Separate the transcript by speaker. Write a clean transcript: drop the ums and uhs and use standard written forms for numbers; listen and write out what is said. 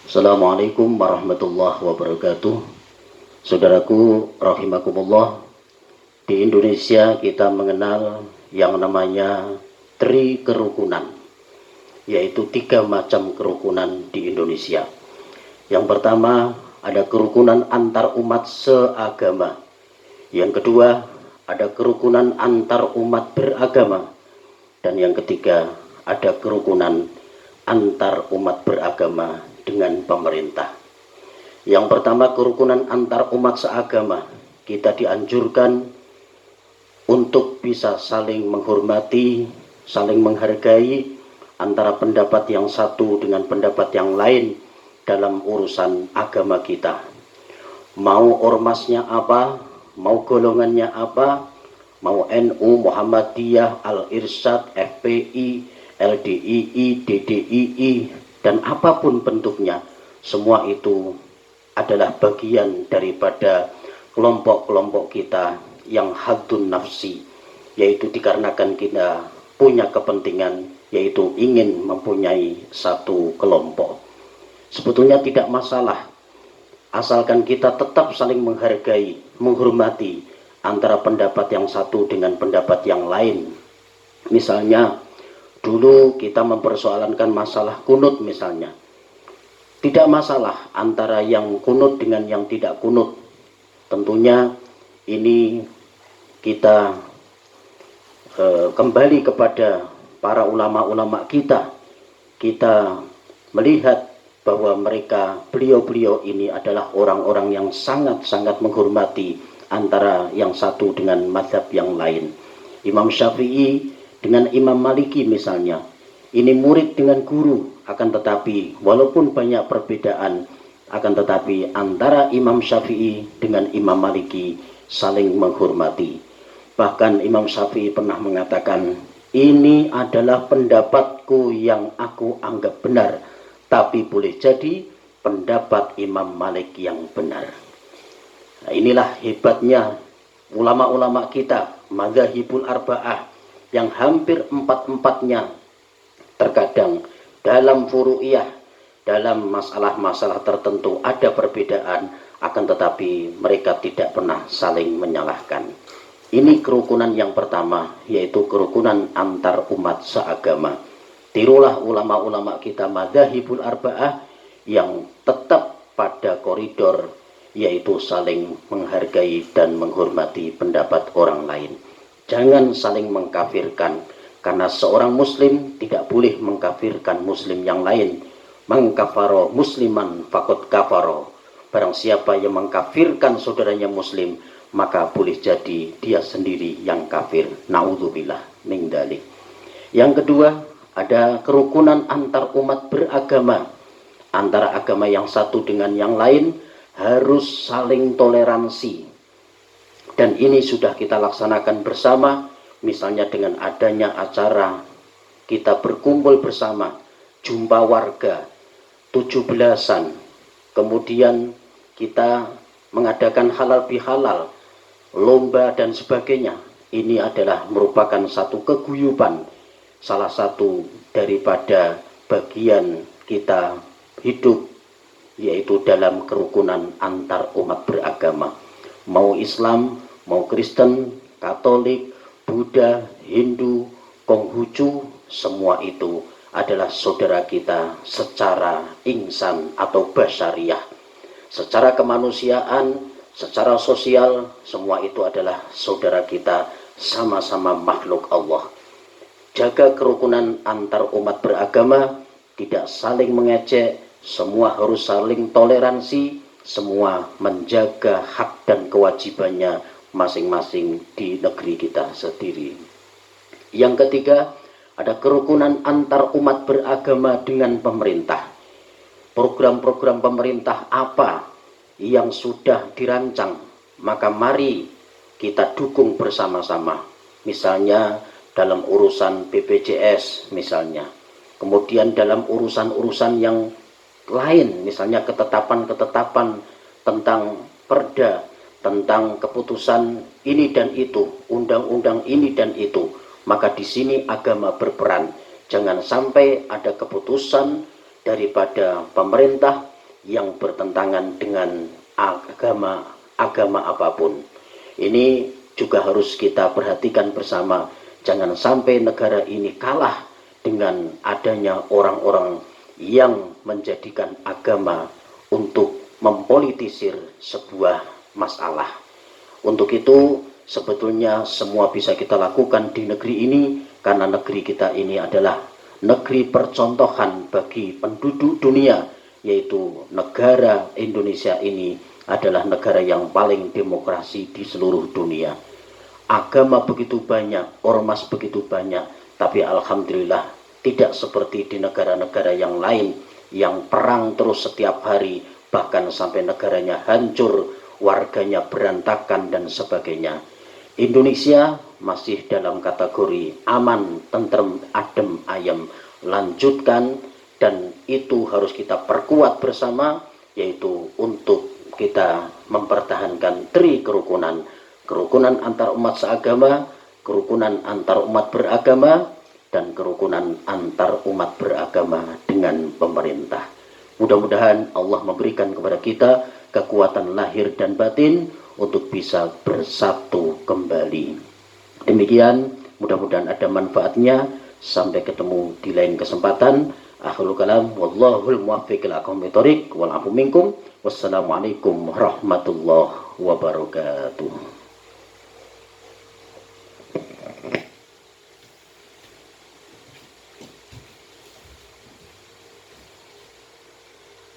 Speaker 1: Assalamualaikum warahmatullahi wabarakatuh. Saudaraku rahimakumullah, di Indonesia kita mengenal yang namanya tri kerukunan, yaitu 3 macam kerukunan di Indonesia. Yang pertama ada kerukunan antar umat seagama. Yang kedua ada kerukunan antar umat beragama. Dan yang ketiga ada kerukunan antar umat beragama dengan pemerintah. Yang pertama, kerukunan antar umat seagama. Kita dianjurkan untuk bisa saling menghormati, saling menghargai antara pendapat yang satu dengan pendapat yang lain dalam urusan agama kita. Mau ormasnya apa, mau golongannya apa, mau NU, Muhammadiyah, Al-Irsyad, FPI, LDII, DDII, dan apapun bentuknya, semua itu adalah bagian daripada kelompok-kelompok kita yang haddun nafsi, yaitu dikarenakan kita punya kepentingan, yaitu ingin mempunyai satu kelompok. Sebetulnya tidak masalah, asalkan kita tetap saling menghargai, menghormati antara pendapat yang satu dengan pendapat yang lain. Misalnya, dulu kita mempersoalankan masalah kunut misalnya. Tidak masalah antara yang kunut dengan yang tidak kunut. Tentunya ini kita kembali kepada para ulama-ulama kita. Kita melihat bahwa mereka, beliau-beliau ini adalah orang-orang yang sangat-sangat menghormati antara yang satu dengan mazhab yang lain. Imam Syafi'i dengan Imam Maliki misalnya, ini murid dengan guru, akan tetapi walaupun banyak perbedaan, akan tetapi antara Imam Syafi'i dengan Imam Maliki saling menghormati. Bahkan Imam Syafi'i pernah mengatakan, ini adalah pendapatku yang aku anggap benar, tapi boleh jadi pendapat Imam Malik yang benar. Nah, inilah hebatnya ulama-ulama kita, madzhabul arba'ah, yang hampir 4-4-nya terkadang dalam furu'iyah, dalam masalah-masalah tertentu ada perbedaan, akan tetapi mereka tidak pernah saling menyalahkan. Ini kerukunan yang pertama, yaitu kerukunan antar umat seagama. Tirulah ulama-ulama kita madzhabul arba'ah yang tetap pada koridor, yaitu saling menghargai dan menghormati pendapat orang lain. Jangan saling mengkafirkan, karena seorang muslim tidak boleh mengkafirkan muslim yang lain. Mengkafaro musliman fakot kafaro. Barang siapa yang mengkafirkan saudaranya muslim, maka boleh jadi dia sendiri yang kafir. Naudzubillah min dzalik. Yang kedua, ada kerukunan antar umat beragama. Antara agama yang satu dengan yang lain harus saling toleransi. Dan ini sudah kita laksanakan bersama, misalnya dengan adanya acara kita berkumpul bersama, jumpa warga, 17-an, kemudian kita mengadakan halal bihalal, lomba dan sebagainya. Ini adalah merupakan satu keguyuban, salah satu daripada bagian kita hidup, yaitu dalam kerukunan antar umat beragama. Mau Islam, mau Kristen, Katolik, Buddha, Hindu, Konghucu, semua itu adalah saudara kita secara insan atau basyariah. Secara kemanusiaan, secara sosial, semua itu adalah saudara kita, sama-sama makhluk Allah. Jaga kerukunan antar umat beragama, tidak saling mengejek, semua harus saling toleransi, semua menjaga hak dan kewajibannya masing-masing di negeri kita sendiri. Yang ketiga, ada kerukunan antar umat beragama dengan pemerintah. Program-program pemerintah apa yang sudah dirancang, maka mari kita dukung bersama-sama. Misalnya dalam urusan BPJS misalnya, kemudian dalam urusan-urusan yang lain, misalnya ketetapan-ketetapan tentang perda, tentang keputusan ini dan itu, undang-undang ini dan itu, maka di sini agama berperan. Jangan sampai ada keputusan daripada pemerintah yang bertentangan dengan agama apapun. Ini juga harus kita perhatikan bersama, jangan sampai negara ini kalah dengan adanya orang-orang yang menjadikan agama untuk mempolitisir sebuah masalah. Untuk itu sebetulnya semua bisa kita lakukan di negeri ini, karena negeri kita ini adalah negeri percontohan bagi penduduk dunia, yaitu negara Indonesia ini adalah negara yang paling demokrasi di seluruh dunia. Agama begitu banyak, ormas begitu banyak, tapi alhamdulillah tidak seperti di negara-negara yang lain yang perang terus setiap hari, bahkan sampai negaranya hancur, warganya berantakan dan sebagainya. Indonesia masih dalam kategori aman, tentrem, adem, ayem. Lanjutkan, dan itu harus kita perkuat bersama, yaitu untuk kita mempertahankan tri kerukunan, kerukunan antar umat seagama, kerukunan antar umat beragama, dan kerukunan antar umat beragama dengan pemerintah. Mudah-mudahan Allah memberikan kepada kita kekuatan lahir dan batin untuk bisa bersatu kembali. Demikian, mudah-mudahan ada manfaatnya. Sampai ketemu di lain kesempatan. Akhirul kalam, wallahul muwaffiq ila aqwamit thoriq, wal afu minkum. Wassalamualaikum warahmatullahi wabarakatuh.